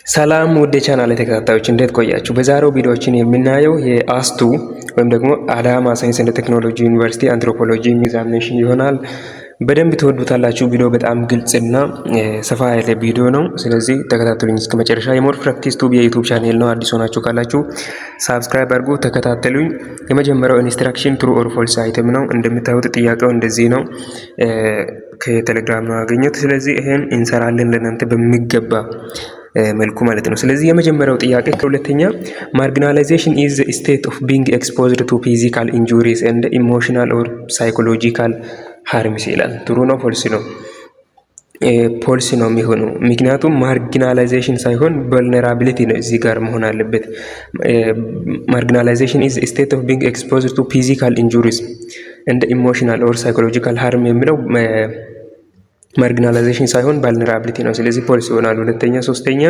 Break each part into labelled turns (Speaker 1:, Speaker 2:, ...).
Speaker 1: ሰላም ውድ የቻናል ተከታታዮች እንዴት ቆያችሁ? በዛሬው ቪዲዮችን የምናየው የአስቱ ወይም ደግሞ አዳማ ሳይንስ እና ቴክኖሎጂ ዩኒቨርሲቲ አንትሮፖሎጂ ኤግዛሚኔሽን ይሆናል። በደንብ ትወዱታላችሁ። ቪዲዮ በጣም ግልጽና ሰፋ ያለ ቪዲዮ ነው። ስለዚህ ተከታተሉኝ እስከ መጨረሻ። የሞር ፕራክቲስ ቱብ የዩቲዩብ ቻናል ነው። አዲስ ሆናችሁ ካላችሁ ሳብስክራይብ አድርጉ፣ ተከታተሉኝ። የመጀመሪያው ኢንስትራክሽን ትሩ ኦር ፎልስ አይተም ነው። እንደምታዩት ጥያቄው እንደዚህ ነው። ከቴሌግራም ነው ያገኘሁት። ስለዚህ ይሄን እንሰራለን ለእናንተ በሚገባ መልኩ ማለት ነው። ስለዚህ የመጀመሪያው ጥያቄ ከሁለተኛ ማርጂናላይዜሽን ኢዝ ስቴት ኦፍ ቢንግ ኤክስፖዝድ ቱ ፊዚካል ኢንጁሪስ ኤንድ ኢሞሽናል ኦር ሳይኮሎጂካል ሃርምስ ይላል። ትሩ ነው ፎልስ ነው? ፎልስ ነው የሚሆነው። ምክንያቱም ማርጂናላይዜሽን ሳይሆን ቨልነራቢሊቲ ነው እዚህ ጋር መሆን አለበት። ማርጂናላይዜሽን ኢዝ ስቴት ኦፍ ቢንግ ኤክስፖዝድ ቱ ፊዚካል ኢንጁሪስ ኤንድ ኢሞሽናል ኦር ሳይኮሎጂካል ሃርም የሚለው ማርጂናላይዜሽን ሳይሆን ቫልነራቢሊቲ ነው። ስለዚህ ፖሊሲ ይሆናል። ሁለተኛ ሶስተኛ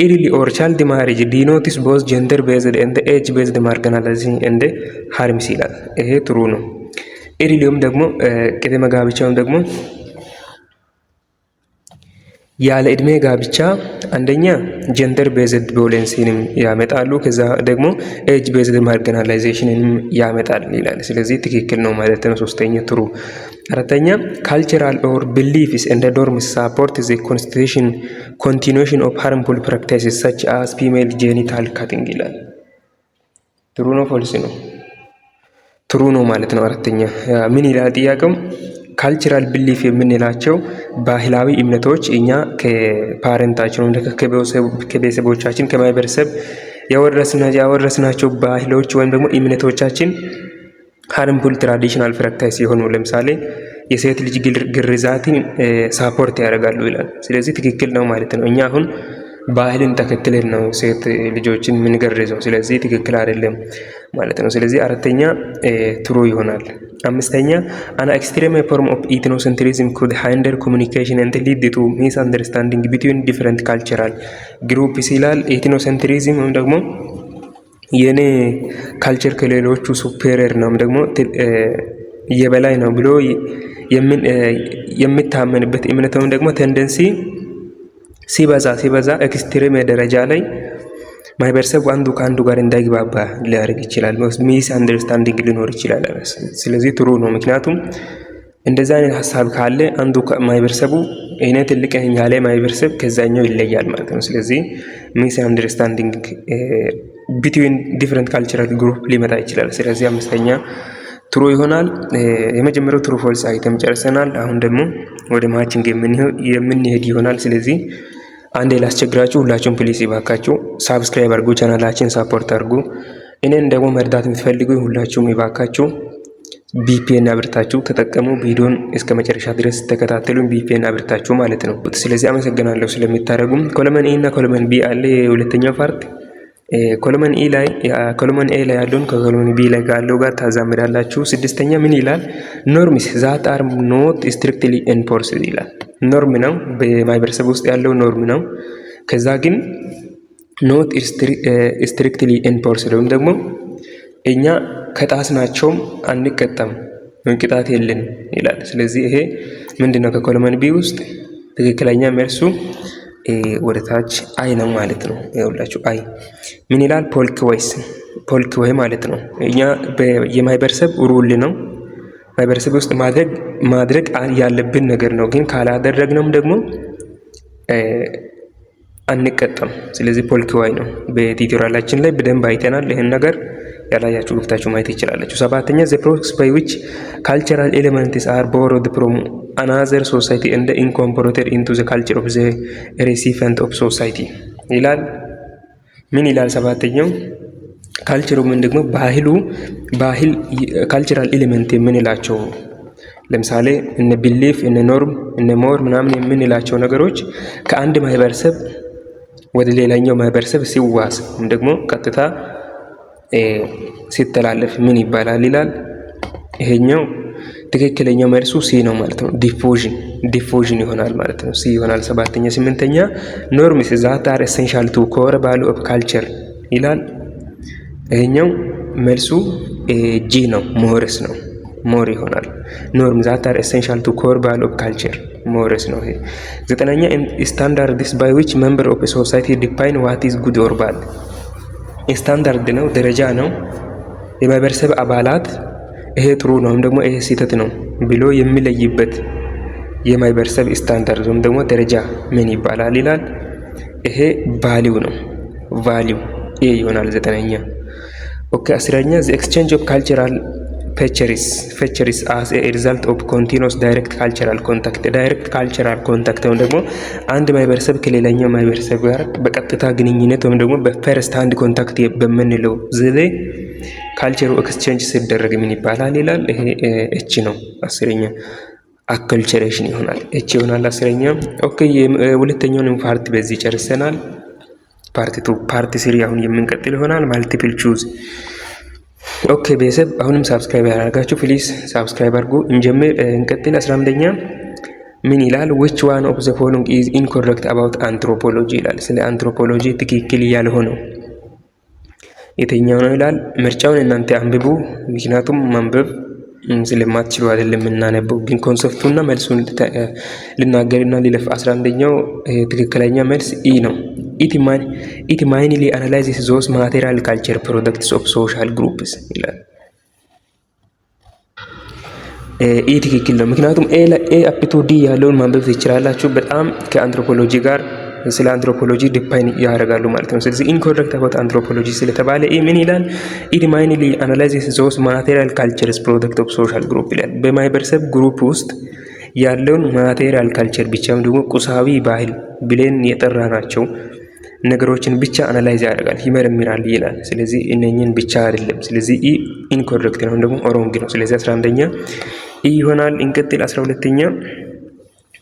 Speaker 1: ኢርሊ ኦር ቻይልድ ማሪጅ ዲኖቲስ ቦዝ ጀንደር ቤዝድ ኤንድ ኤጅ ቤዝድ ማርጂናላይዜሽን ኤንድ ሃርምስ ይላል። ይሄ ትሩ ነው። ኢርሊውም ደግሞ ቅድመ ጋብቻውም ደግሞ ያለ እድሜ ጋብቻ አንደኛ ጀንደር ቤዝድ ቪዮለንስንም ያመጣሉ፣ ከዛ ደግሞ ኤጅ ቤዝድ ማርጂናላይዜሽንንም ያመጣል ይላል። ስለዚህ ትክክል ነው ማለት ነው። ሶስተኛ ትሩ። አራተኛ ካልቸራል ኦር ቢሊፍስ ኤንድ ኖርምስ ሳፖርት ዘ ኮንስቲቱሽን ኮንቲኒዩሽን ኦፍ ሃርምፉል ፕራክቲስስ ሰች አስ ፊሜል ጄኒታል ካቲንግ ይላል። ትሩ ነው ፎልስ ነው? ትሩ ነው ማለት ነው። አራተኛ ምን ይላል ጥያቄው? ካልቸራል ቢሊፍ የምንላቸው ባህላዊ እምነቶች እኛ ከፓረንታችን ከቤተሰቦቻችን ከማህበረሰብ ያወረስናቸው ባህሎች ወይም ደግሞ እምነቶቻችን ሃርምፉል ትራዲሽናል ፕራክቲስ ሲሆኑ ለምሳሌ የሴት ልጅ ግርዛትን ሳፖርት ያደርጋሉ ይላል። ስለዚህ ትክክል ነው ማለት ነው። እኛ አሁን ባህልን ተከትለን ነው ሴት ልጆችን የምንገርዘው። ስለዚህ ትክክል አይደለም ማለት ነው። ስለዚህ አራተኛ ትሩ ይሆናል። አምስተኛ አን ኤክስትሪም ፎርም ኦፍ ኢትኖሴንትሪዝም ኩድ ሃይንደር ኮሚኒኬሽን ኤንድ ሊድ ቱ ሚስ አንደርስታንዲንግ ቢትዊን ዲፈረንት ካልቸራል ግሩፕስ ይላል። ኢትኖሴንትሪዝም ወይም ደግሞ የኔ ካልቸር ከሌሎቹ ሱፔሪየር ነው ደግሞ የበላይ ነው ብሎ የሚታመንበት እምነት ወይም ደግሞ ቴንደንሲ ሲበዛ ኤክስትሪም ደረጃ ላይ ማህበረሰቡ አንዱ ከአንዱ ጋር እንዳይግባባ ሊያደርግ ይችላል። ሚስ አንደርስታንዲንግ ሊኖር ይችላል። ስለዚህ ትሩ ነው። ምክንያቱም እንደዛ አይነት ሀሳብ ካለ አንዱ ማህበረሰቡ እኔ ትልቅ ነኝ ያለ ማህበረሰብ ከዛኛው ይለያል ማለት ነው። ስለዚህ ሚስ አንደርስታንዲንግ ቢትዊን ዲፈረንት ካልቸራል ግሩፕ ሊመጣ ይችላል። ስለዚህ አምስተኛ ትሩ ይሆናል። የመጀመሪያው ትሩ ፎልስ አይተም ጨርሰናል። አሁን ደግሞ ወደ ማቺንግ የምንሄድ ይሆናል። ስለዚህ አንዴ ላስቸግራችሁ፣ ሁላችሁም ፕሊስ ይባካችሁ ሳብስክራይብ አድርጉ፣ ቻናላችን ሳፖርት አድርጉ። እኔን ደግሞ መርዳት የምትፈልጉ ሁላችሁም ይባካችሁ ቪፒኤን አብርታችሁ ተጠቀሙ። ቪዲዮን እስከ መጨረሻ ድረስ ተከታተሉን፣ ቪፒኤን አብርታችሁ ማለት ነው። ስለዚህ አመሰግናለሁ ስለሚታረጉም። ኮለመን ኤ እና ኮለመን ቢ አለ። የሁለተኛው ፓርት ኮለመን ኤ ላይ ያለውን ከኮለመን ቢ ላይ ካለው ጋር ታዛምዳላችሁ። ስድስተኛ ምን ይላል? ኖርምስ ዛት አር ኖት ስትሪክትሊ ኤንፎርስድ ይላል። ኖርም ነው፣ በማህበረሰብ ውስጥ ያለው ኖርም ነው። ከዛ ግን ኖት ስትሪክትሊ ኤንፎርስድ ወይም ደግሞ እኛ ከጣስናቸውም አንቀጣም፣ ቅጣት የለን ይላል። ስለዚህ ይሄ ምንድነው? ከኮለመን ቢ ውስጥ ትክክለኛ መልሱ ወደ ታች አይ ነው ማለት ነው። ይኸውላችሁ አይ ምን ይላል? ፖልክ ወይ ማለት ነው። እኛ የማህበረሰብ ሩል ነው፣ ማህበረሰብ ውስጥ ማድረግ ያለብን ነገር ነው። ግን ካላደረግነውም ደግሞ አንቀጣም። ስለዚህ ፖልክ ወይ ነው። በቲዩቶሪያላችን ላይ በደንብ አይተናል። ይህን ነገር ያላያችሁ ገብታችሁ ማየት ይችላላችሁ። ሰባተኛ ዘ ፕሮሰስ ባይ ዊች ካልቸራል ኤሌመንትስ አር ቦሮድ ፍሮም አናዘር ሶሳይቲ ኤንድ ኢንኮርፖሬትድ ኢንቱ ዘ ካልቸር ኦፍ ዘ ሬሲፒየንት ኦፍ ሶሳይቲ ይላል። ምን ይላል? ሰባተኛው ካልቸሩ ምን ደግሞ ባህል ካልቸራል ኤሌመንት የምንላቸው ለምሳሌ እነ ቢሊፍ እነ ኖርም እነ ሞር ምናምን የምንላቸው ነገሮች ከአንድ ማህበረሰብ ወደ ሌላኛው ማህበረሰብ ሲዋስ ደግሞ ቀጥታ ሲተላለፍ ምን ይባላል ይላል። ይሄኛው ትክክለኛው መልሱ ሲ ነው ማለት ነው። ዲፎዥን ይሆናል ማለት ነው። ሲ ይሆናል። ሰባተኛ ስምንተኛ ኖርምስ ዛት አር ኤሰንሻል ቱ ኮር ቫልዩ ኦፍ ካልቸር ይላል። ይሄኛው መልሱ ጂ ነው፣ ሞርስ ነው። ሞር ይሆናል። ኖርም ዛት አር ኤሰንሻል ቱ ኮር ቫልዩ ኦፍ ካልቸር መውረስ ነው ይሄ። ዘጠነኛ ስታንዳርድስ ባይ ዊች ሜምበር ኦፍ ሶሳይቲ ዲፋይን ዋት ኢዝ ጉድ ኦር ባድ። ስታንዳርድ ነው፣ ደረጃ ነው። የማህበረሰብ አባላት ይሄ ጥሩ ነው ወይም ደግሞ ይሄ ስህተት ነው ብሎ የሚለይበት የማህበረሰብ ስታንዳርድ ወይም ደግሞ ደረጃ ምን ይባላል ይላል። ይሄ ቫሊው ነው። ቫሊው ይሄ ይሆናል ዘጠነኛ። ኦኬ 10ኛ the exchange of cultural features as a result of continuous direct cultural contact። ዳይሬክት ካልቸራል ኮንታክት ወይም ደግሞ አንድ ማህበረሰብ ከሌላኛው ማህበረሰብ ጋር በቀጥታ ግንኙነት ወይም ደግሞ በፈርስት ሃንድ ኮንታክት በምንለው ዘዴ ካልቸሩ ኤክስቼንጅ ሲደረግ ምን ይባላል ይላል። ይሄ እቺ ነው 10ኛ አከልቸሬሽን ይሆናል። እቺ ይሆናል 10ኛ። ኦኬ ሁለተኛውን ፓርት በዚህ ጨርሰናል። ፓርት 2 ፓርት 3 አሁን የምንቀጥል ይሆናል። ማልቲፕል ቹዝ። ኦኬ ቤተሰብ አሁንም ሳብስክራይብ ያደርጋችሁ ፕሊዝ ሳብስክራይብ አድርጉ። እንቀጥል። 11ኛ ምን ይላል? which one of the following is incorrect about anthropology ይላል። ስለ አንትሮፖሎጂ ትክክል ያልሆነው የትኛው ነው ይላል። ምርጫውን እናንተ አንብቡ፣ ምክንያቱም ማንበብ ስለማትችሉ አይደለም እናነበው፣ ግን ኮንሰፕቱና መልሱን ልናገርና ሊለፍ። 11ኛው ትክክለኛ መልስ ኢ ነው። it mainly analyzes those material culture products of social groups ይላል። ኢ ትክክል ነው፣ ምክንያቱም ኤ አፕ ቱ ዲ ያለውን ማንበብ ትችላላችሁ። በጣም ከአንትሮፖሎጂ ጋር ስለ አንትሮፖሎጂ ዲፋይን ያደርጋሉ ማለት ነው። ስለዚህ ኢንኮሬክት አባውት አንትሮፖሎጂ ስለተባለ ኢ ምን ይላል? it mainly analyzes those material cultures product of social group ይላል። በማህበረሰብ ግሩፕ ውስጥ ያለውን ማቴሪያል ካልቸር ብቻም ደግሞ ቁሳዊ ባህል ብለን የጠራናቸው ነገሮችን ብቻ አናላይዝ ያደርጋል፣ ይመረምራል ይላል። ስለዚህ እነኚህን ብቻ አይደለም። ስለዚህ ኢ ኢንኮሬክት ነው ደግሞ ኦሮንግ ነው። ስለዚህ 11ኛ ኢ ይሆናል። እንቀጥል። 12ኛ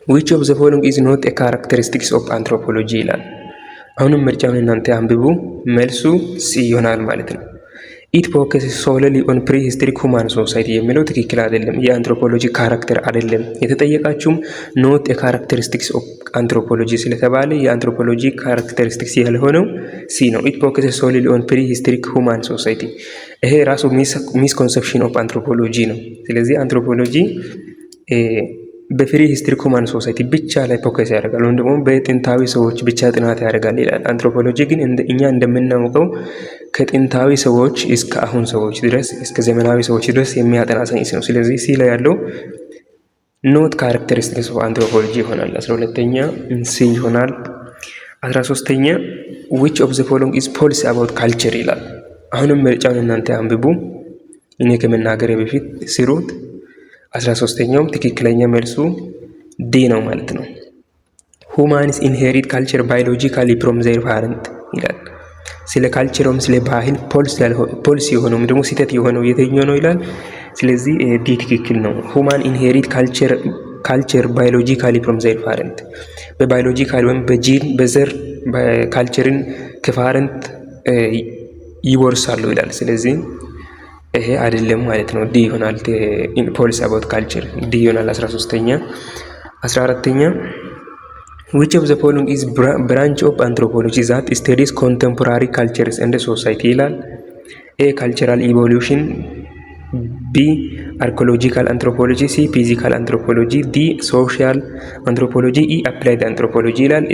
Speaker 1: which of the following is not a characteristics of anthropology ይላል። አሁንም ምርጫውን እናንተ አንብቡ፣ መልሱ ሲ ይሆናል ማለት ነው። it focuses solely on prehistoric human society የሚለው ትክክል አይደለም። የአንትሮፖሎጂ ካራክተር አይደለም የተጠየቃችሁም not a characteristics of anthropology ስለተባለ የአንትሮፖሎጂ ካራክተሪስቲክስ ያልሆነው ሲ ነው። it focuses solely on prehistoric human society ይሄ ራሱ misconception of anthropology ነው። ስለዚህ አንትሮፖሎጂ በፍሪ ሂስትሪክ ሁማን ሶሳይቲ ብቻ ላይ ፎከስ ያደርጋል ወይም ደግሞ በጥንታዊ ሰዎች ብቻ ጥናት ያደርጋል ይላል። አንትሮፖሎጂ ግን እኛ እንደምናውቀው ከጥንታዊ ሰዎች እስከ አሁን ሰዎች ድረስ እስከ ዘመናዊ ሰዎች ድረስ የሚያጠና ሳይንስ ነው። ስለዚህ ሲ ላይ ያለው ኖት ካራክተሪስቲክስ ኦፍ አንትሮፖሎጂ ይሆናል። 12ኛ ሲ ይሆናል። 13ኛ which of the following is policy about culture ይላል። አሁንም ምርጫውን እናንተ አንብቡ፣ እኔ ከመናገሬ በፊት ስሩት። 13ኛውም ትክክለኛ መልሱ ዲ ነው ማለት ነው። ሁማንስ ኢንሄሪት ካልቸር ባዮሎጂካሊ ፍሮም ዜር ፓረንት ይላል። ስለ ካልቸሩም ስለ ባህል ፖሊሲ የሆነው ደግሞ ስህተት የሆነው የትኛው ነው ይላል። ስለዚህ ዲ ትክክል ነው። ሁማን ኢንሄሪት ካልቸር ባዮሎጂካሊ ፍሮም ዜር ፓረንት በባዮሎጂካሊ ወይም በጂን በዘር ካልቸርን ከፓረንት ይወርሳሉ ይላል። ስለዚህ ይሄ አይደለም ማለት ነው። ዲ ይሆናል። ፖሊሲ አባውት ካልቸር ዲ ይሆናል። 13ኛ 14ኛ which of the following is branch of anthropology that studies contemporary cultures and society ይላል። ኤ ካልቸራል ኢቮሉሽን፣ ቢ አርኪኦሎጂካል አንትሮፖሎጂ፣ ሲ ፊዚካል አንትሮፖሎጂ፣ ዲ ሶሻል አንትሮፖሎጂ፣ ኢ አፕላይድ አንትሮፖሎጂ ይላል።